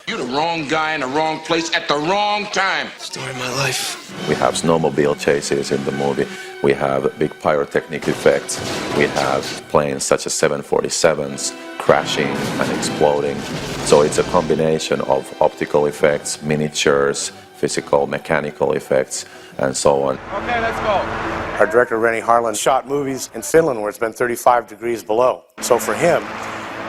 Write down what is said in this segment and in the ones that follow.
You're the wrong guy in the wrong place at the wrong time. Story of my life. We have snowmobile chases in the movie. We have big pyrotechnic effects. We have planes such as 747s crashing and exploding. So it's a combination of optical effects, miniatures, physical, mechanical effects, and so on. Okay, let's go. Our director, Rennie Harlin, shot movies in Finland where it's been 35 degrees below. So for him,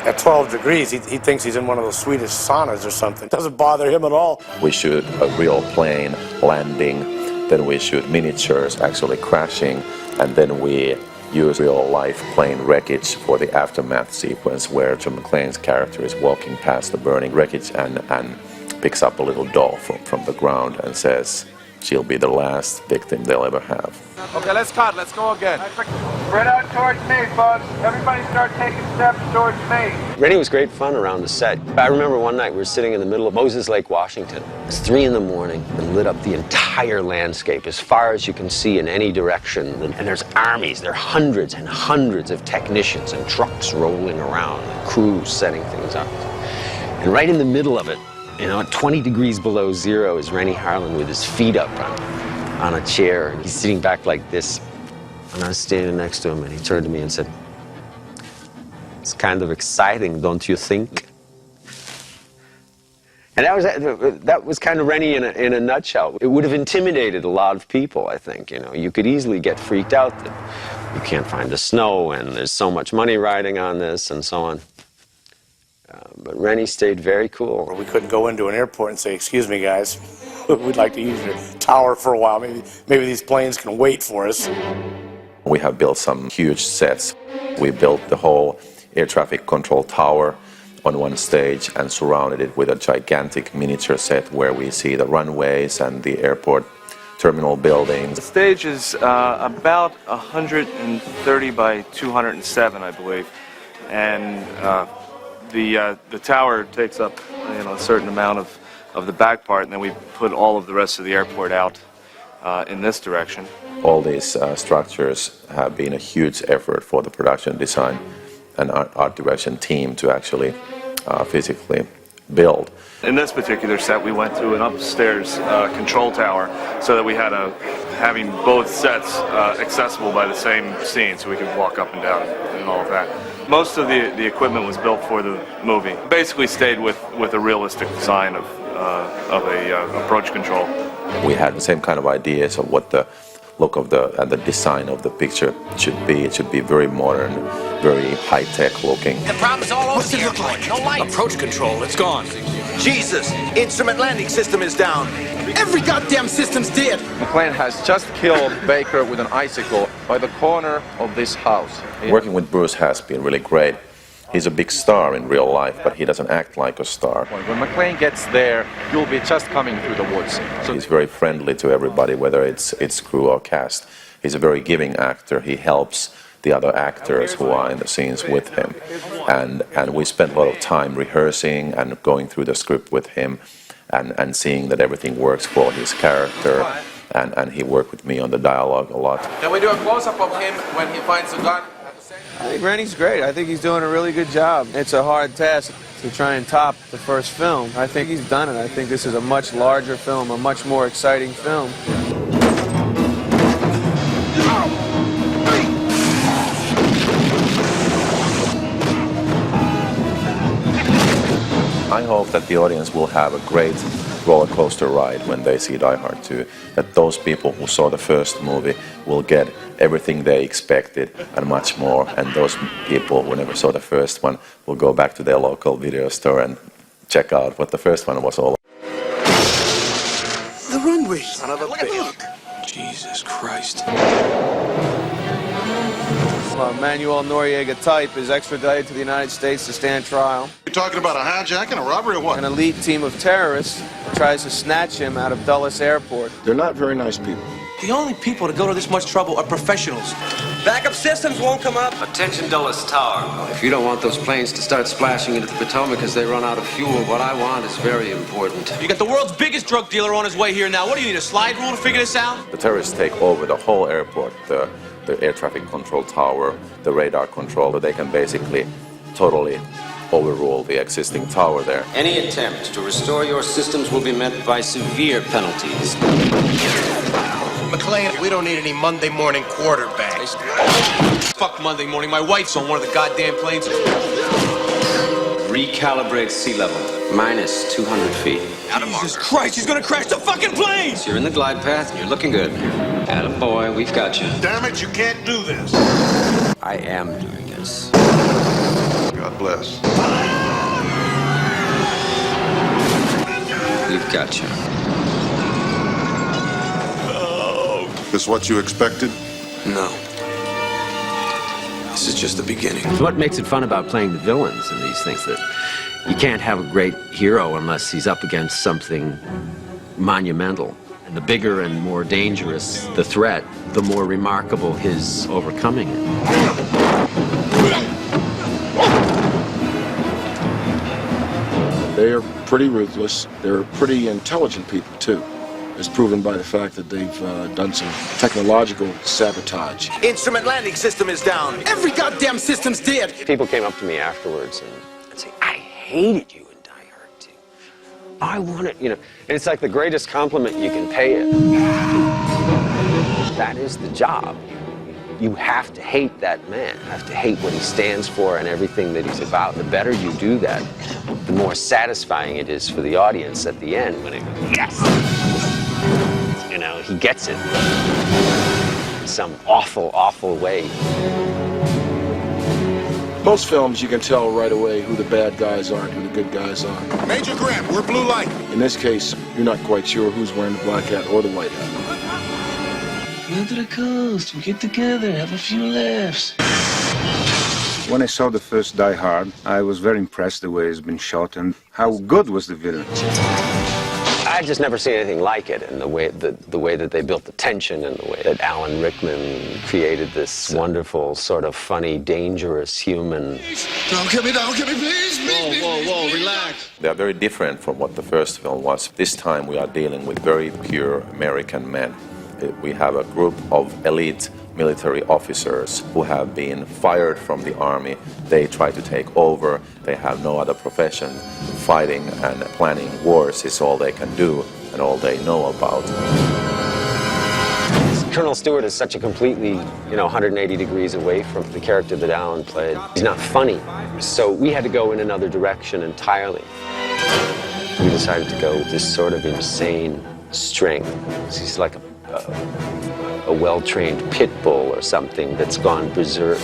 at 12 degrees, he thinks he's in one of those Swedish saunas or something. It doesn't bother him at all. We shoot a real plane landing, then we shoot miniatures actually crashing, and then we use real-life plane wreckage for the aftermath sequence where John McClane's character is walking past the burning wreckage and picks up a little doll from the ground and says she'll be the last victim they'll ever have. Okay, let's cut. Let's go again. Spread out towards me, folks. Everybody start taking steps towards me. Rennie was great fun around the set. I remember one night we were sitting in the middle of Moses Lake, Washington. It's 3 in the morning and lit up the entire landscape as far as you can see in any direction. And there's armies, there are hundreds and hundreds of technicians and trucks rolling around, and crews setting things up. And right in the middle of it, you know, at 20 degrees below zero is Rennie Harlin with his feet up on a chair. He's sitting back like this. And I was standing next to him, and he turned to me and said, "It's kind of exciting, don't you think?" And that was kind of Rennie in a nutshell. It would have intimidated a lot of people, I think. You know, you could easily get freaked out that you can't find the snow, and there's so much money riding on this, and so on. But Rennie stayed very cool. We couldn't go into an airport and say, "Excuse me, guys, we'd like to use your tower for a while. Maybe these planes can wait for us." We have built some huge sets. We built the whole air traffic control tower on one stage and surrounded it with a gigantic miniature set where we see the runways and the airport terminal buildings. The stage is about 130 by 207, I believe, and the tower takes up, you know, a certain amount of the back part, and then we put all of the rest of the airport out in this direction. All these structures have been a huge effort for the production design and art direction team to actually physically build. In this particular set, we went to an upstairs control tower so that we had having both sets accessible by the same scene, so we could walk up and down and all of that. Most of the equipment was built for the movie. Basically stayed with a realistic design of a approach control. We had the same kind of ideas of what the look of the design of the picture should be. It should be very modern, very high-tech looking. The problem's all over. What's it look like? No light. Approach control, it's gone. Jesus, instrument landing system is down. Every goddamn system's dead. McClane has just killed Baker with an icicle by the corner of this house. Working with Bruce has been really great. He's a big star in real life, but he doesn't act like a star. When McClane gets there, you'll be just coming through the woods. So he's very friendly to everybody, whether it's crew or cast. He's a very giving actor. He helps the other actors who are in the scenes with him. And we spent a lot of time rehearsing and going through the script with him and seeing that everything works for his character. And he worked with me on the dialogue a lot. Can we do a close-up of him when he finds the gun? I think Rennie's great. I think he's doing a really good job. It's a hard task to try and top the first film. I think he's done it. I think this is a much larger film, a much more exciting film. I hope that the audience will have a great roller coaster ride when they see Die Hard 2. That those people who saw the first movie will get everything they expected and much more. And those people who never saw the first one will go back to their local video store and check out what the first one was all about. The runway. Son of a bitch. Look. Jesus Christ. Manuel Noriega type is extradited to the United States to stand trial. You're talking about a hijack and a robbery or what? An elite team of terrorists tries to snatch him out of Dulles Airport. They're not very nice people. The only people to go to this much trouble are professionals. Backup systems won't come up. Attention Dulles Tower. If you don't want those planes to start splashing into the Potomac as they run out of fuel, what I want is very important. You got the world's biggest drug dealer on his way here now. What do you need, a slide rule to figure this out? The terrorists take over the whole airport, the air traffic control tower, the radar control. They can basically totally overrule the existing tower there. Any attempt to restore your systems will be met by severe penalties. McLean, we don't need any Monday morning quarterbacks. Fuck Monday morning. My wife's on one of the goddamn planes. Recalibrate sea level. Minus 200 feet. Jesus Christ, he's gonna crash the fucking plane! So you're in the glide path and you're looking good. Attaboy, we've got you. Damn it, you can't do this. I am doing this. God bless. We've got you. This what you expected? No. This is just the beginning. What makes it fun about playing the villains in these things, that you can't have a great hero unless he's up against something monumental. And the bigger and more dangerous the threat, the more remarkable his overcoming it. They are pretty ruthless. They're pretty intelligent people, too. It's proven by the fact that they've done some technological sabotage. Instrument landing system is down. Every goddamn system's dead. People came up to me afterwards and say, I hated you in Die Hard 2. I wanted, and it's like the greatest compliment you can pay it. That is the job. You have to hate that man. You have to hate what he stands for and everything that he's about. The better you do that, the more satisfying it is for the audience at the end when it goes, yes! He gets it in some awful, awful way. Most films, you can tell right away who the bad guys are and who the good guys are. Major Grant, we're blue light. In this case, you're not quite sure who's wearing the black hat or the white hat. Come to the coast, we get together, have a few laughs. When I saw the first Die Hard, I was very impressed the way it's been shot and how good was the villain. I'd just never seen anything like it, and the way that they built the tension and the way that Alan Rickman created this wonderful, sort of funny, dangerous human. Don't kill me, please. Whoa, relax. They are very different from what the first film was. This time we are dealing with very pure American men. We have a group of elite military officers who have been fired from the army. They try to take over. They have no other profession. Fighting and planning wars is all they can do and all they know about. Colonel Stewart is such a completely, 180 degrees away from the character that Alan played. He's not funny. So we had to go in another direction entirely. We decided to go with this sort of insane strength. He's like a well-trained pit bull or something that's gone berserk.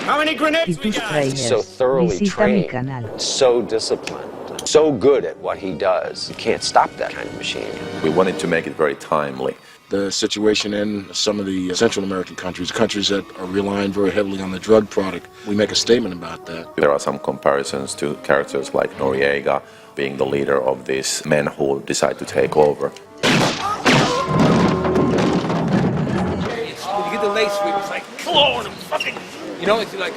How many grenades we got? So thoroughly trained, so disciplined, so good at what he does. You can't stop that kind of machine. We wanted to make it very timely. The situation in some of the Central American countries that are relying very heavily on the drug product, we make a statement about that. There are some comparisons to characters like Noriega being the leader of these men who decide to take over. You get the lace sweep, it's like clawing him, fucking, it's like...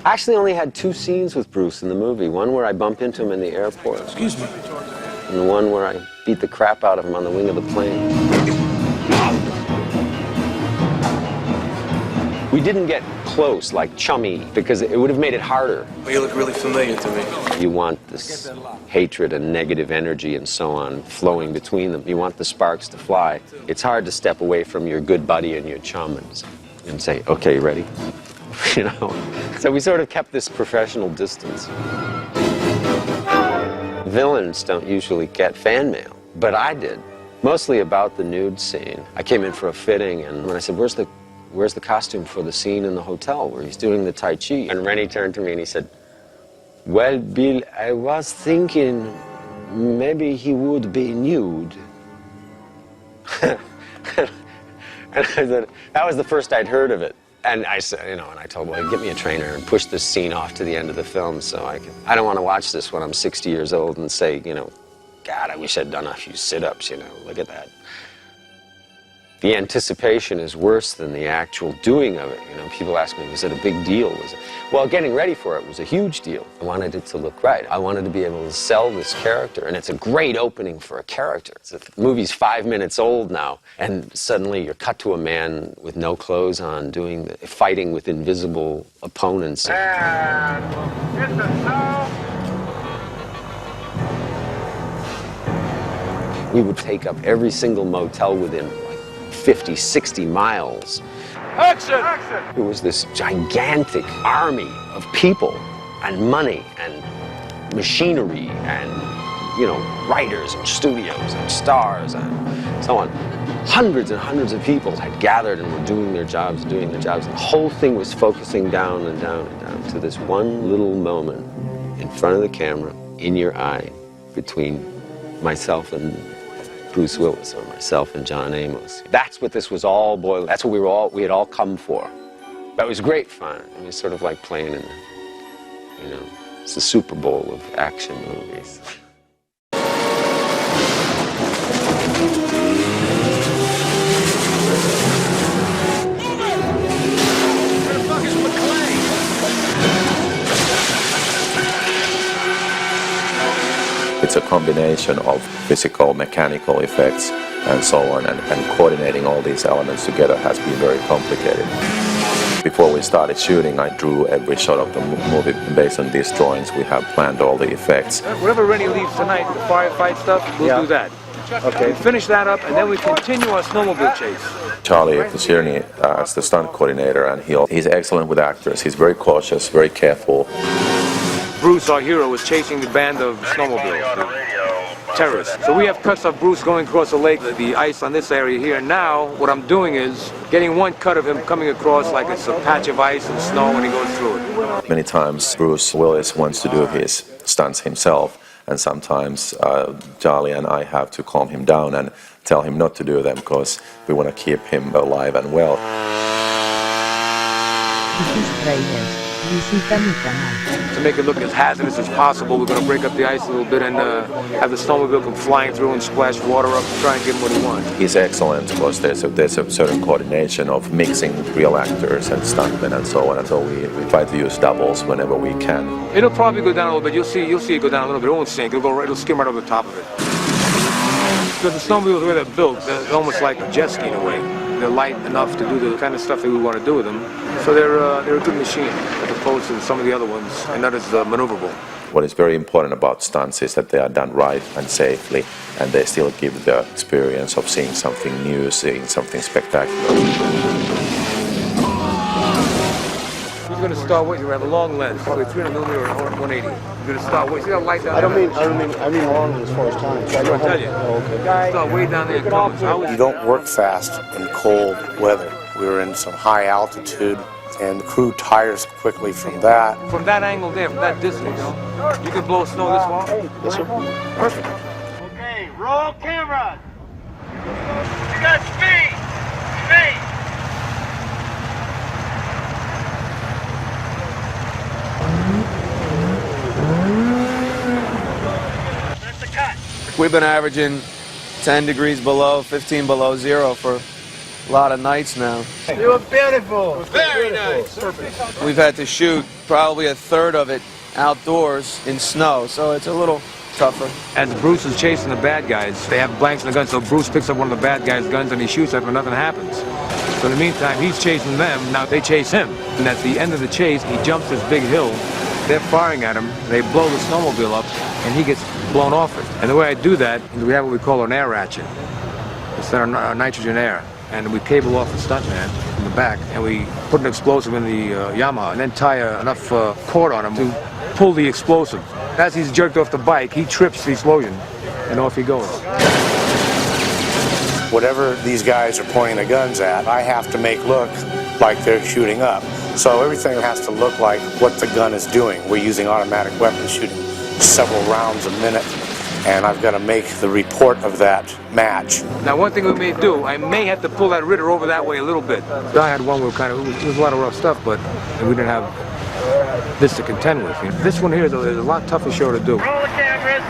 I actually only had 2 scenes with Bruce in the movie. One where I bump into him in the airport. Excuse me. And the one where I beat the crap out of him on the wing of the plane. We didn't get close, like chummy, because it would have made it harder. Well, you look really familiar to me. You want this hatred and negative energy and so on flowing between them. You want the sparks to fly. It's hard to step away from your good buddy and your chum and say, okay, ready? So we sort of kept this professional distance. Villains don't usually get fan mail, but I did. Mostly about the nude scene. I came in for a fitting, and when I said, where's the costume for the scene in the hotel where he's doing the Tai Chi? And Rennie turned to me and he said, well, Bill, I was thinking maybe he would be nude. And I said, that was the first I'd heard of it. And I said, and I told him, well, get me a trainer and push this scene off to the end of the film so I don't want to watch this when I'm 60 years old and say, God, I wish I'd done a few sit-ups, look at that. The anticipation is worse than the actual doing of it. You know, people ask me, was it a big deal? Well, getting ready for it was a huge deal. I wanted it to look right. I wanted to be able to sell this character, and it's a great opening for a character. The movie's 5 minutes old now, and suddenly you're cut to a man with no clothes on fighting with invisible opponents. We would take up every single motel within like 50, 60 miles. Action! It was this gigantic army of people and money and machinery and, you know, writers and studios and stars and so on. Hundreds and hundreds of people had gathered and were doing their jobs. And the whole thing was focusing down and down and down to this one little moment in front of the camera, in your eye, between myself and Bruce Willis, or myself and John Amos. That's what this was all boiling. That's what we had all come for. But it was great fun. It was sort of like playing in, you know, it's the Super Bowl of action movies. It's a combination of physical, mechanical effects and so on, and coordinating all these elements together has been very complicated. Before we started shooting, I drew every shot of the movie. Based on these drawings, we have planned all the effects. Whatever Rennie leaves tonight, the firefight stuff, we'll do that. Okay. We'll finish that up, and then we continue our snowmobile chase. Charlie Tierney as the stunt coordinator, and he's excellent with actors. He's very cautious, very careful. Bruce, our hero, was chasing the band of snowmobiles, terrorists. So we have cuts of Bruce going across the lake, the ice on this area here. Now, what I'm doing is getting one cut of him coming across like it's a patch of ice and snow when he goes through it. Many times Bruce Willis wants to do his stunts himself, and sometimes Charlie and I have to calm him down and tell him not to do them because we want to keep him alive and well. This is Tráilers. Visita mi canal. To make it look as hazardous as possible, we're going to break up the ice a little bit and have the snowmobile come flying through and splash water up and try and give him what he wants. He's excellent because there's a certain coordination of mixing real actors and stuntmen and so on, and so we try to use doubles whenever we can. It'll probably go down a little bit. You'll see it go down a little bit. It won't sink. It'll skim right over the top of it. Because the snowmobiles, the way they're built, they're almost like a jet ski in a way. They're light enough to do the kind of stuff that we want to do with them. So they're a good machine as opposed to some of the other ones, and not as maneuverable. What is very important about stunts is that they are done right and safely, and they still give the experience of seeing something new, seeing something spectacular. He's going to start with, you have a long lens, probably 300mm or 180. You're going to start with, see that light down there? I mean long as far as time. So I'm going to tell you. Okay. Start way down there. You don't work fast in cold weather. We were in some high altitude, and the crew tires quickly from that. From that angle there, from that distance, you can blow snow this far? Yes, sir. Perfect. Okay, roll camera. You got speed. Speed. That's the cut. We've been averaging 10 degrees below, 15 below zero for a lot of nights now. You were beautiful. Very nice. Perfect. We've had to shoot probably a third of it outdoors in snow, so it's a little tougher. As Bruce is chasing the bad guys, they have blanks in the gun, so Bruce picks up one of the bad guys' guns and he shoots at them and nothing happens. So in the meantime, he's chasing them, now they chase him. And at the end of the chase, he jumps this big hill, they're firing at him, they blow the snowmobile up, and he gets blown off it. And the way I do that is we have what we call an air ratchet. It's our nitrogen air. And we cable off the stuntman in the back, and we put an explosive in the Yamaha, and then tie enough cord on him to pull the explosive. As he's jerked off the bike, he trips the explosion, and off he goes. Whatever these guys are pointing the guns at, I have to make look like they're shooting up. So everything has to look like what the gun is doing. We're using automatic weapons, shooting several rounds a minute, and I've got to make the report of that match. Now, one thing we may do, I may have to pull that Ritter over that way a little bit. I had one where it was a lot of rough stuff, but we didn't have this to contend with. This one here is a lot tougher show to do. Roll the cameras.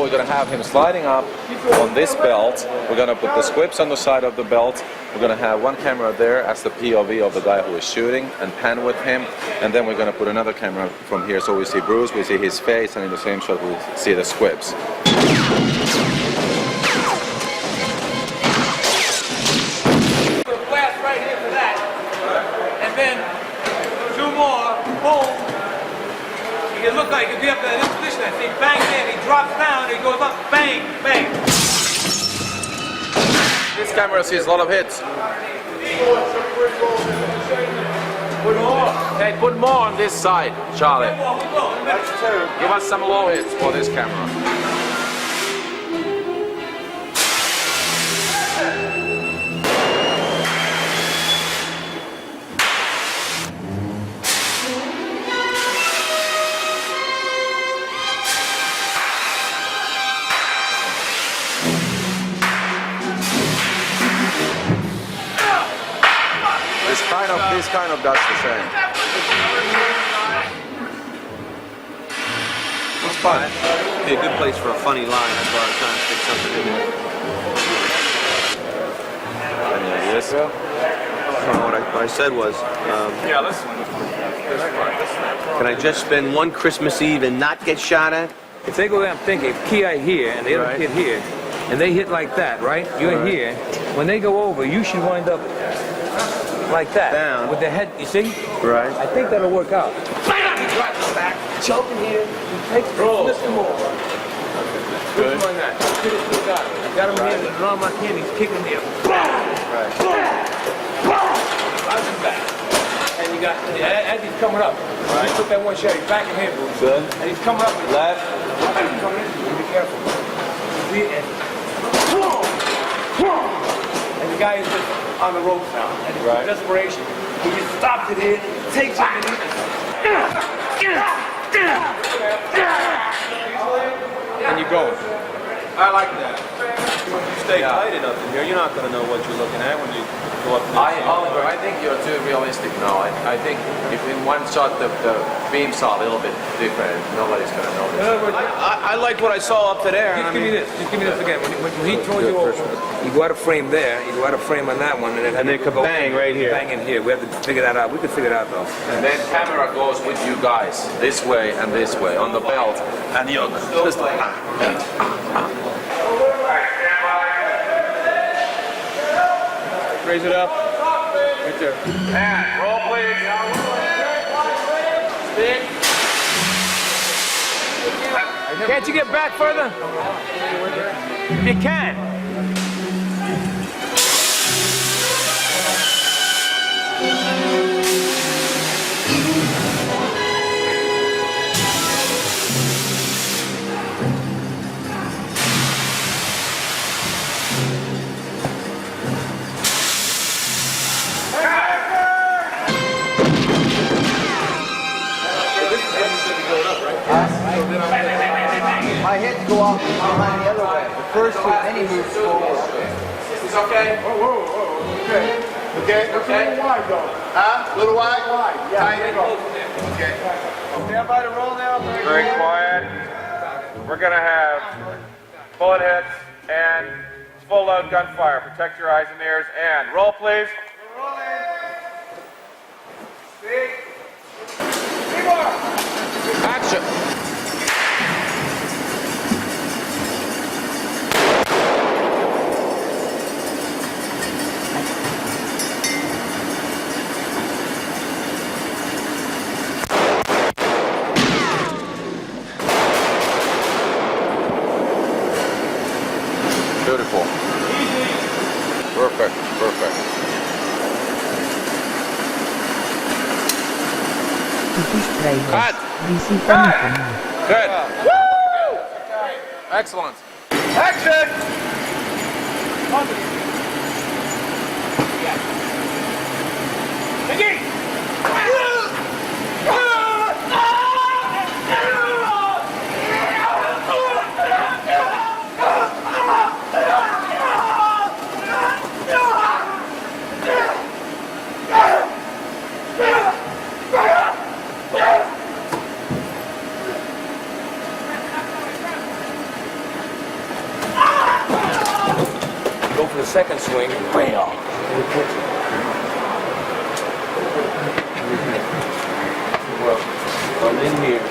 we're going to have him sliding up on this belt. We're going to put the squibs on the side of the belt. We're going to have one camera there as the POV of the guy who is shooting and pan with him. And then we're going to put another camera from here so we see Bruce, we see his face, and in the same shot we see the squibs. Blast right here for that. And then 2 more, boom. It looks like if you have this position, I see bang in, he drops down, he goes up, bang, bang. This camera sees a lot of hits. Put more. Hey, put more on this side, Charlie. Give us some low hits for this camera. This kind of does the same. It's fun. Be a good place for a funny line. That's why I was trying to stick something in there. Any ideas? No, what I said was, Yeah, listen. can I just spend one Christmas Eve and not get shot at? If they go there, I'm thinking, Ki here and the other kid here, and they hit like that, right? You're here. When they go over, you should wind up like that. Down. With the head, you see? Right. I think that'll work out. Bam! He drops his back, choking here, he takes the flip him over. Good. Like that. I got him here, the drum I can, he's kicking here. Right. Drives him back. And you got, as he's coming up, right. Put that one shot, he's backing here, Bruce. Good. And he's coming up with left. He's coming in, be careful. And the guy is just on the ropes now. And it's desperation. He just stops it here, takes it and you go. I like that. Stay tight enough in here. You're not going to know what you're looking at when you go up there. Oliver, I think you're too realistic now. I think if in one shot the beams are a little bit different, nobody's going to notice. I like what I saw up to there. Just give me this. Just give me this again. When he throws you over, you go out of frame there, you go out of frame on that one, and then they could bang right here. Bang in here. We have to figure that out. We could figure it out though. And then camera goes with you guys this way and this way on the belt, and you're just like. Raise it up. Right there. And roll, please. Stick. Can't you get back further? If you can. My heads go off behind the other way. The first two, then he moves forward. It's okay? Whoa. Okay. Okay. It's a little wide though. Huh? A little wide? Wide. Yeah. There you go. Okay. Stand by to roll now. Very quiet. We're going to have bullet hits and full load gunfire. Protect your eyes and ears. And roll, please. We're rolling. Speed. More. Action. Beautiful. Perfect. Cut. Visita mi canal. Good. Woo! Excellent. Action! Begin! second swing, bam! Well, I'm in here.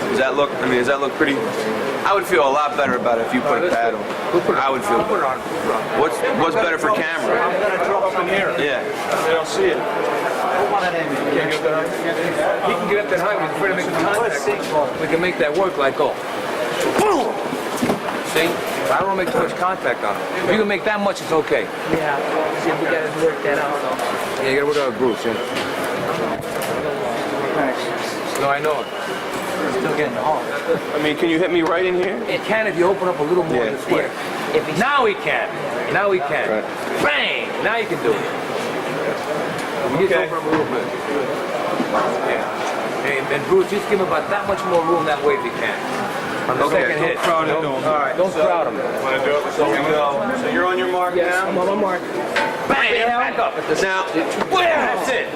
Does that look, does that look pretty? I would feel a lot better about it if you put a pad on. I would feel better. What's better for camera? I'm going to drop up in here. Yeah. They don't see it. He can get up that high, we're afraid to make the contact. We can make that work like go. Boom! See? I don't want to make too much contact on it. If you can make that much, it's okay. Yeah. See, we got to work that out, though. Yeah, you got to work out with Bruce, yeah. No, I know it. It's still getting hard. Can you hit me right in here? It can if you open up a little more this way. Now he can. Now he can. Right. Bang! Now you can do it. You just open up a little bit. Yeah. And Bruce, just give him about that much more room that way if you can. On the second hit. Don't crowd him. All right, don't crowd him. Want to do it? So we go. So you're on your mark now? I'm on my mark. Bang! Back up. Now, That's it.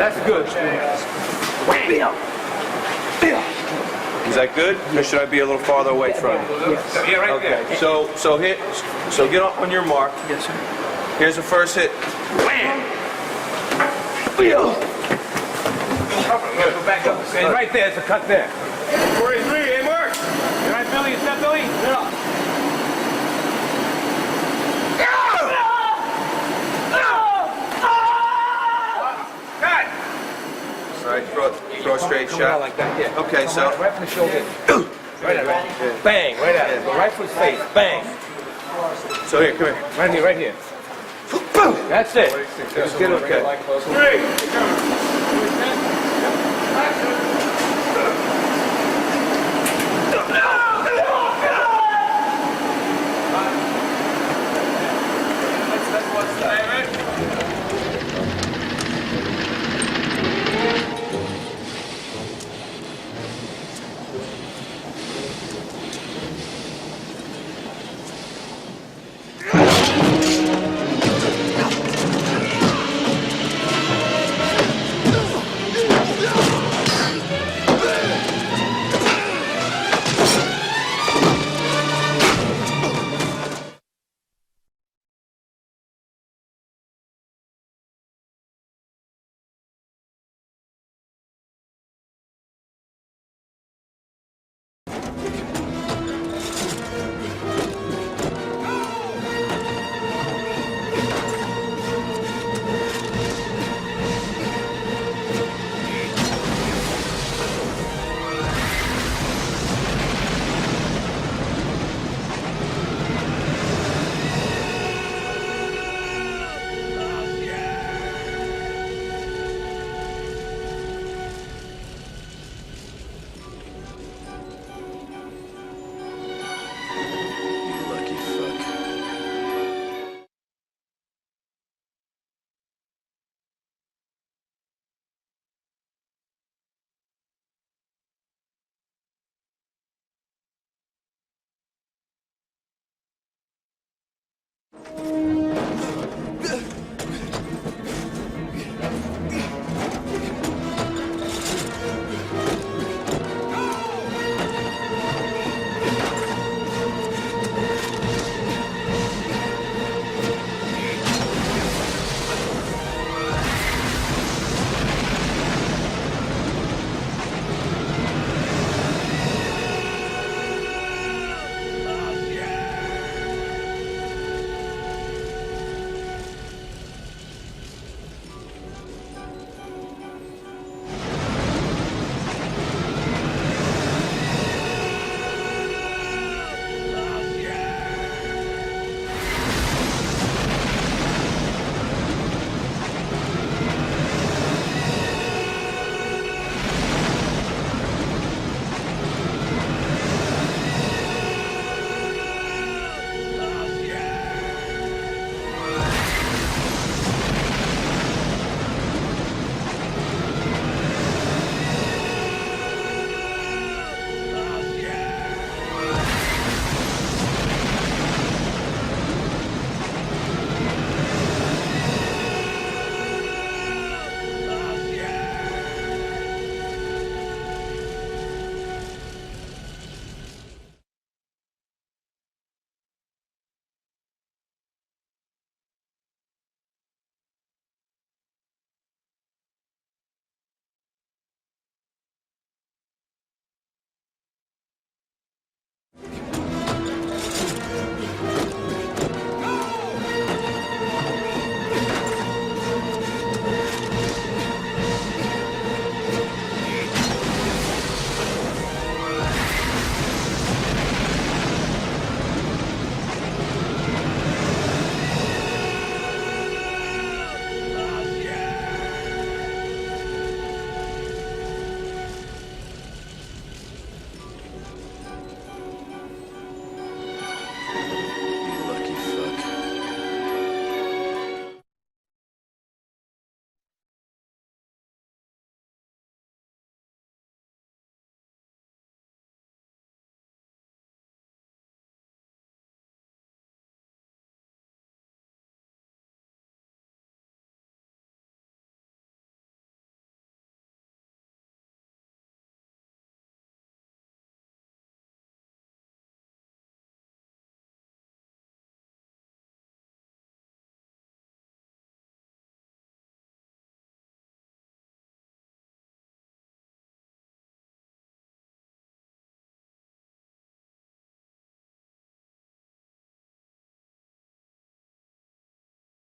That's good. Bam! is that good? Or should I be a little farther away from you? Yeah, right there. Okay. So get up on your mark. Yes, sir. Here's the first hit. Bam! Go back up. And right there, it's a cut there. 43, hey Mark! You right, Billy? Is that Billy? Yeah. All right, throw a straight shot. Like that, yeah. Okay, so Right from the shoulder. Right at it. Bang, right at it. Go right for his face. Bang. So here, come here. Right here, right here. That's it. Just get it okay.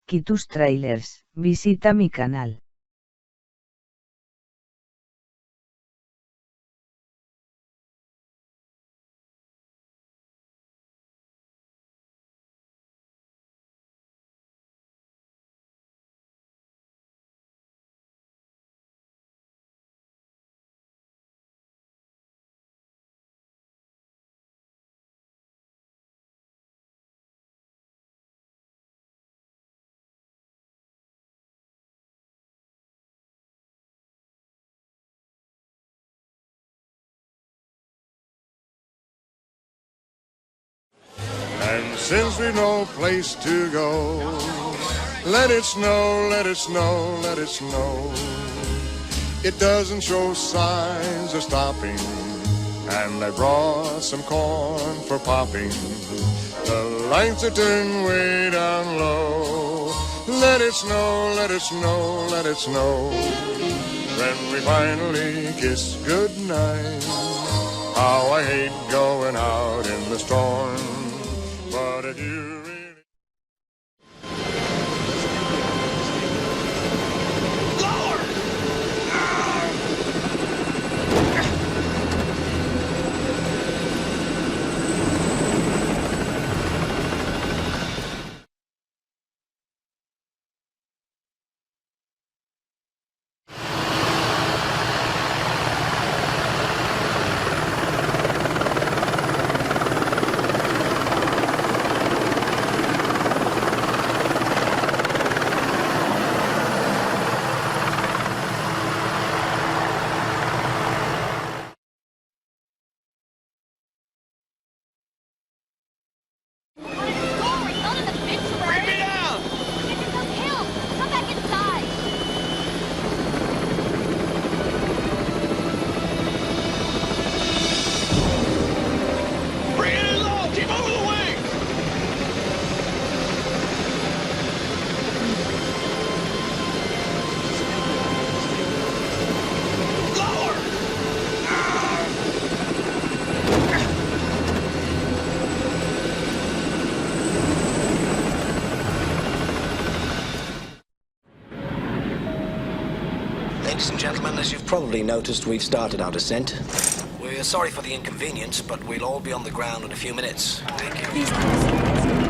aquí tus trailers, visita mi canal. And since we've no place to go, let it snow, let it snow, let it snow. It doesn't show signs of stopping, and I brought some corn for popping. The lights are turned way down low. Let it snow, let it snow, let it snow. Then we finally kiss goodnight. How I hate going out in the storm. But if you really... Ladies and gentlemen, as you've probably noticed, we've started our descent. We're sorry for the inconvenience, but we'll all be on the ground in a few minutes. Thank you.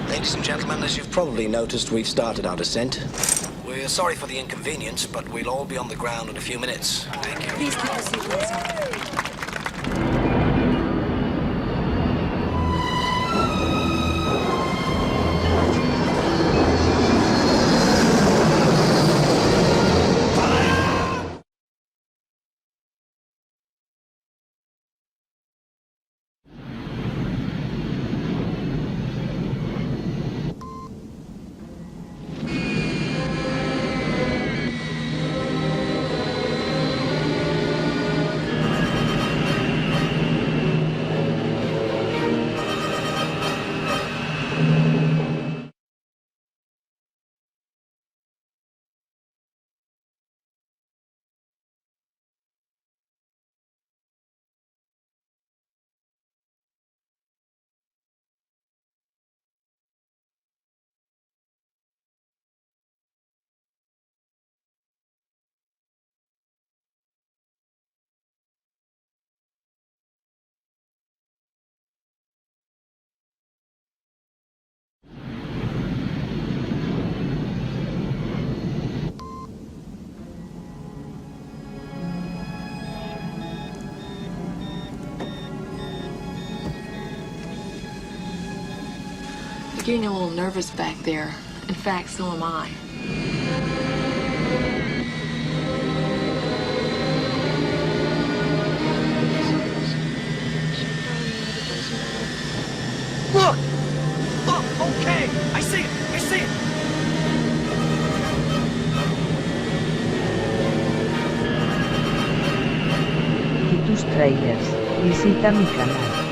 Ladies and gentlemen, as you've probably noticed, we've started our descent. We're sorry for the inconvenience, but we'll all be on the ground in a few minutes. Thank you. Please keep your seatbelts on. getting a little nervous back there. In fact, so am I. Look! Look! Okay! I see it! I see it! Y tus trailers, visita mi canal.